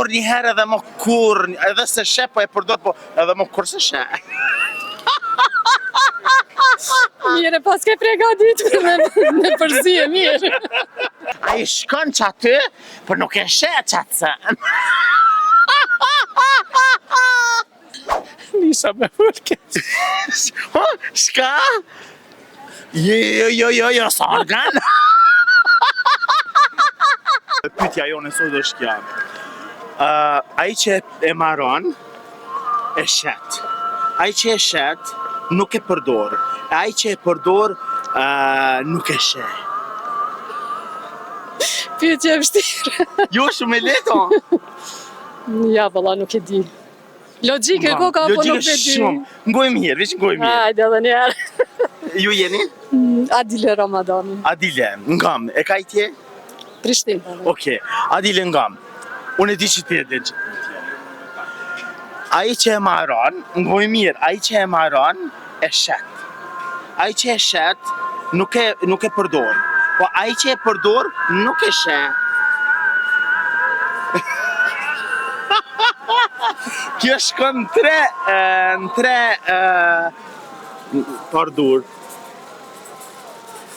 përdor një herë edhe më kur, edhe se she, po e përdor, po edhe më kur se she. Mire, pas ke pregaditur me përzi e mirë. A i shkon që aty, për nuk e she qatë se. Nisha me fërket. Shka? Jo, sa organ. Pytja jo nësot është kja. A i që e maron, e shet. A i që e shet, nuk e përdor. A i që e përdor, nuk e she. Pyetje e vështirë. Jo, shumë e leto. Ja, valla, nuk e di. Logjike koka, po nuk e di. Shumë. Ngoj mirë, veç ngoj mirë. Hajde edhe njerë. Ju jeni? Adile Ramadani. Adile, ngam. E ka i tje? Prishtinë. Okej, Adile ngam. Unë e di që ti e din që ti. A i që e maron, ngoj mirë, a i që e maron, e shet. A i që e shet, nuk e përdor. Po a i që e përdor, nuk e she. Kjo shkon në tre pardur.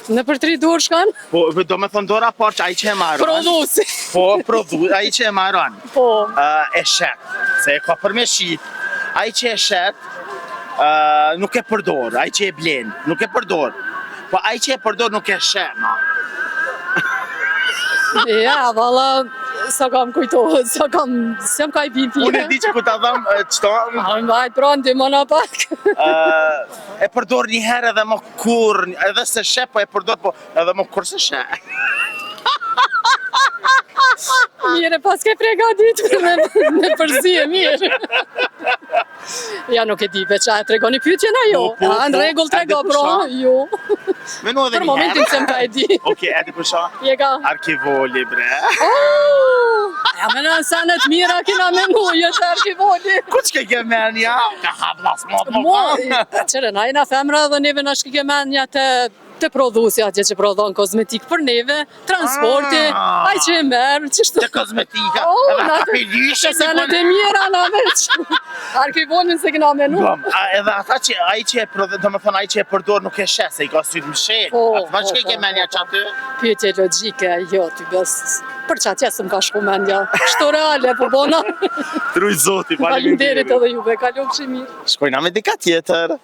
Në për 3 dur shkon? Po, do me thonë dora parë që a i që e maron. Prodhusi. Po, a i që e maron. Po. E shet, se e ka për me shit. A i që e shet, nuk e përdor. A i që e blen, nuk e përdor. Po a i që e përdor, nuk e she, ma. Ja, valla, sa kam kujtohet, s'jam ka i binti. Unë e di që ku ta dham, qëto? Mbajt pranti, më në pak. E përdor një herë edhe më kur, edhe se she, po e përdor, po edhe më kur se she. Mire, pas ke pregaditur me përzi e mirë. Ja, nuk e di, veç a e tregoni pyetjen ajo. Në rregull trego, pro, jo. Menu edhe Për një herë. momentin se më ka e di. Okej, edi për sha? Jega. Arkivoli, bre. Ja, me në sanet mira kina menu, jetë arkivoli. Ku që ke menja? Ka hablas mod më Mo, kam. qëre, na jena femra dhe neve në shkike menja të prodhusja, atje që prodhon kozmetik për neve, transporti, aj që e merë, qështu. Të kozmetika, edhe kapelyshe. Të sanet e mira na veç. Arkivolin se kina menu. Edhe ata që ai që e përdor, do më thonë ai që e përdor nuk e shes, se i ka sytë mshel. Atë që ke menja që aty? Pyetje logjike, jo, ty bes. Për që atje s'm ka shku mendja. Shto reale, po bona. Truj zoti, Faleminderit edhe juve, kalofshi mirë. Shkojna me dika tjetër.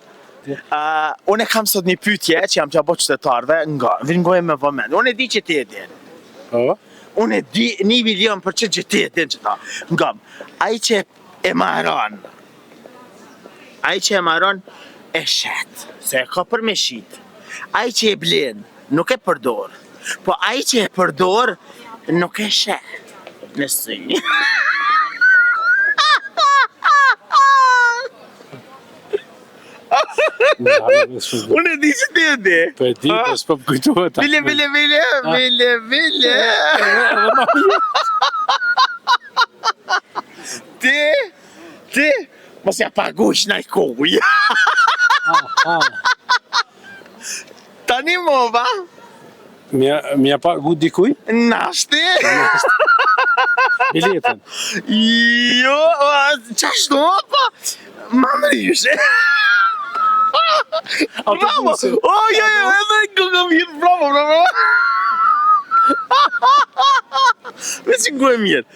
Unë e kam sot një pyetje që jam që abo qytetarve, vingojë me vëmend. Unë e di që ti e din. Unë e di 1 milion për që ti e din që ta. Ngam, ai që e maron, e shet, se e ka për me shit. Ai që e blen, nuk e përdor. Po ai që e përdor, nuk e she. Nësi. Unë e di që ti e di. Po e di, po s'po më kujtohet. Bile. Ti, mos ja pagush na i kuj. Tani mova. Mja pagu dikuj? Nashti. Biletën. Jo, qashtu, po, ma më ryshe. Bravo! Jo, edhe nga mirë, bravo. Me që ngu e mirë.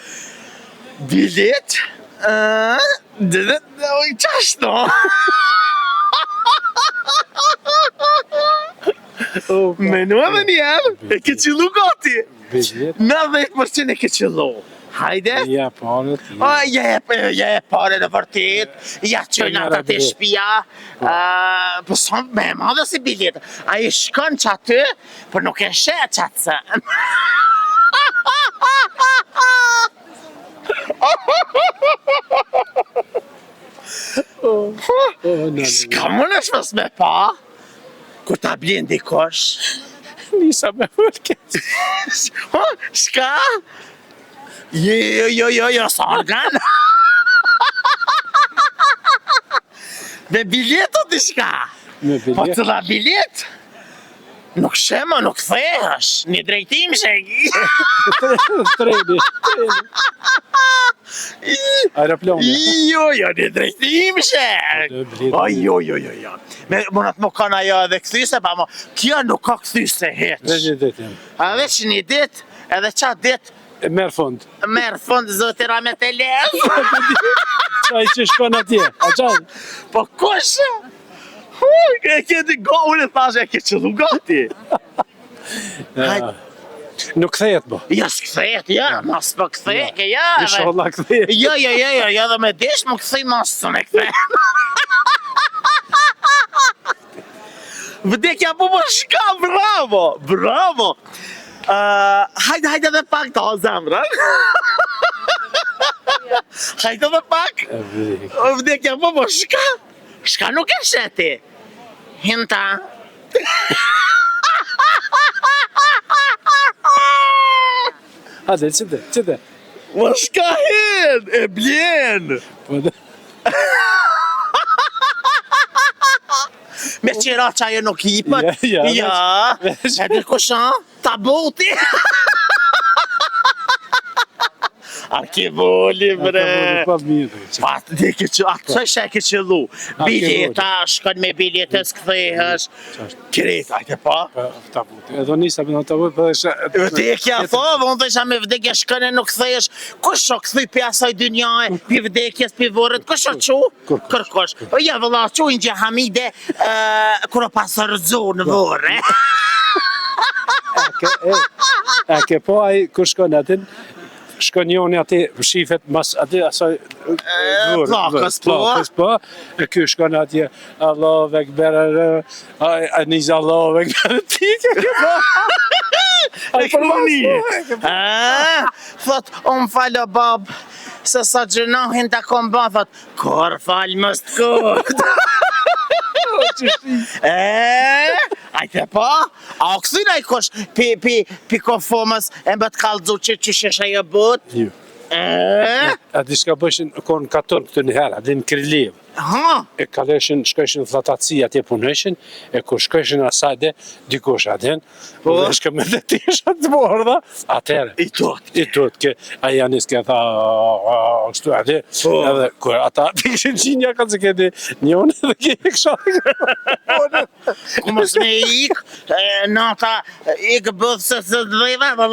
Bilet, qashtu. Menu edhe njerë, e ke qëllu gati. 90% e ke qëllu. Hajde? Ja, paret. Ja e pare dhe vërtet, ja qëjnë ata të shpia, për son me madhe si bilet. A i shkon që aty, për nuk e she qatë se. Shka më në shpës me pa, kur ta blin dikosh. Nisha me fërket. Shka? Jo, sa organ. Me bilet o t'i shka? Me Po bilet. të dha bilet? Nuk shema, nuk thesh, një drejtim shegi. Treni. Aeroplani. Jo, një drejtim shek. Jo. Me mënat më kanë ajo edhe këthyse, pa më kjo nuk ka këthyse heq. Veç një ditë jam. A veç një dit, edhe qatë dit, Merë fund. merë fund zoti Ramet e lez. Qaj që shkon atje. A qaj? Po kush? E kjeti go, unë e thashe e ke qëllu gati. Hajde. Nuk kthejet bo. Ja, s'kthejet, ja, mas po kthejet, ja. Inshallah kthejet. Jo, dhe me desh më kthej mas së me kthe. Vdekja po shka, bravo. Hajde dhe pak ta zemra. Hajde dhe pak. Vdekja po shka. Shka nuk e sheti. Hinta. Hajde, qëte. Po shka hin, e blen. Me qira qaje nuk hipët. Ja. E dhe kusha, ta boti. Arkivoli, bre. Pa mirë. Pa të ke që, atë që e ke qëllu. Bileta, shkon me biletës këthehësh. Kret, ajte pa. Ta buti. Edhe nisa për në ta buti, për dhe Vdekja thove, unë dhe isha me vdekja shkën e nuk këthehesh. Kush o këthy për asaj dynjaje, për vdekjes, për vorët, kush o qu? Kërkosh. O ja, vëlla, qu në Gjahamide, kërë pasë rëzu në vorë. E ke po aj kur shkon atin, shkon njoni ati shifet mas ati asaj Plakës po. E kjo shkon atje Allah vekber aniz Allah vekber tike E këmëni. Thot, unë falë bab, se sa gjënohin të kom ba, thot, kor falë mështë këtë. Ajte pa, a o kësina i kosh pi konfomës e mbët kalëzu që shesha jë bët? Jo. A di shka bëshin konë kator këtë një herë, adin Kriliv. E kaleshin, shkëshin thlatatësi atje punëshin, e ku shkëshin asajde, dikush adin, dhe shka me dhe tisha të bordha, atëre. I tot. Ke a janis ke tha, kështu adin, edhe kur ata tishin qinja ka që kedi njone dhe ke kësha. Ku mos me ik, nata ik bëdhë se të dhejve, dhe